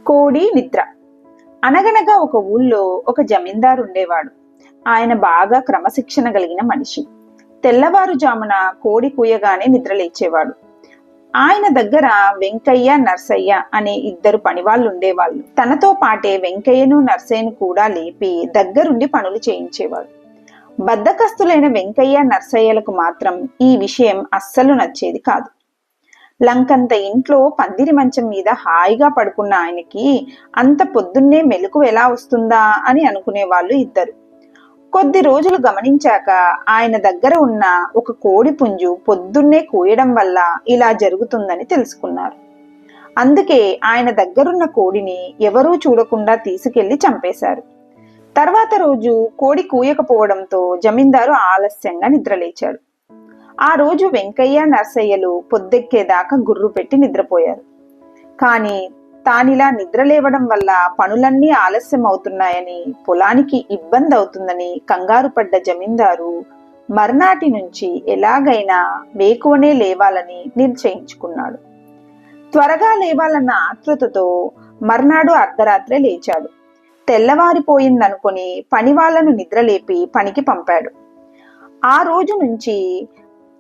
కోడి నిద్ర. అనగనగా ఒక ఊళ్ళో ఒక జమీందారు ఉండేవాడు. ఆయన బాగా క్రమశిక్షణ కలిగిన మనిషి. తెల్లవారుజామున కోడి కూయగానే నిద్రలేచేవాడు. ఆయన దగ్గర వెంకయ్య, నర్సయ్య అనే ఇద్దరు పనివాళ్ళు ఉండేవాళ్ళు. తనతో పాటే వెంకయ్యను, నర్సయ్యను కూడా లేపి దగ్గరుండి పనులు చేయించేవాడు. బద్ధకస్తులైన వెంకయ్య, నర్సయ్యలకు మాత్రం ఈ విషయం అస్సలు నచ్చేది కాదు. లంకంత ఇంట్లో పందిరి మంచం మీద హాయిగా పడుకున్న ఆయనకి అంత పొద్దున్నే మెలకువ ఎలా వస్తుందా అని అనుకునేవాళ్ళు ఇద్దరు. కొద్ది రోజులు గమనించాక ఆయన దగ్గర ఉన్న ఒక కోడి పుంజు పొద్దున్నే కూయడం వల్ల ఇలా జరుగుతుందని తెలుసుకున్నారు. అందుకే ఆయన దగ్గరున్న కోడిని ఎవరూ చూడకుండా తీసుకెళ్లి చంపేశారు. తర్వాత రోజు కోడి కూయకపోవడంతో జమీందారు ఆలస్యంగా నిద్రలేచాడు. ఆ రోజు వెంకయ్య, నర్సయ్యలు పొద్దెక్కేదాకా గుర్రు పెట్టి నిద్రపోయారు. కాని తానిలా నిద్రలేవడం వల్ల పనులన్నీ ఆలస్యం అవుతున్నాయని, పొలానికి ఇబ్బంది అవుతుందని కంగారు పడ్డ జమీందారు మర్నాటి నుంచి ఎలాగైనా వేకువనే లేవాలని నిశ్చయించుకున్నాడు. త్వరగా లేవాలన్న ఆతృతతో మర్నాడు అర్ధరాత్రే లేచాడు. తెల్లవారిపోయిందనుకొని పని వాళ్లను నిద్రలేపి పనికి పంపాడు. ఆ రోజు నుంచి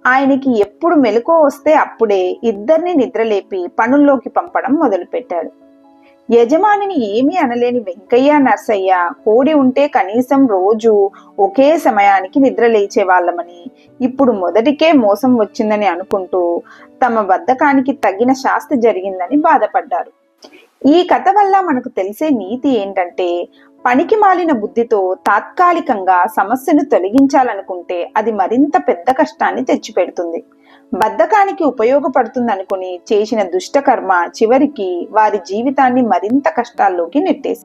ఆయనకి ఎప్పుడు మెలకువ వస్తే అప్పుడే ఇద్దరిని నిద్రలేపి పనుల్లోకి పంపడం మొదలుపెట్టాడు. యజమానిని ఏమీ అనలేని వెంకయ్య, నర్సయ్య కోడి ఉంటే కనీసం రోజు ఒకే సమయానికి నిద్రలేచే వాళ్ళమని, ఇప్పుడు మొదటికే మోసం వచ్చిందని అనుకుంటూ తమ బద్ధకానికి తగిన శాస్తి జరిగిందని బాధపడ్డారు. ఈ కథ వల్ల మనకు తెలిసే నీతి ఏంటంటే, పనికి మాలిన బుద్ధితో తాత్కాలికంగా సమస్యను తొలగించాలనుకుంటే అది మరింత పెద్ద కష్టాన్ని తెచ్చిపెడుతుంది. బద్ధకానికి ఉపయోగపడుతుందనుకుని చేసిన దుష్టకర్మ చివరికి వారి జీవితాన్ని మరింత కష్టాల్లోకి నెట్టేసింది.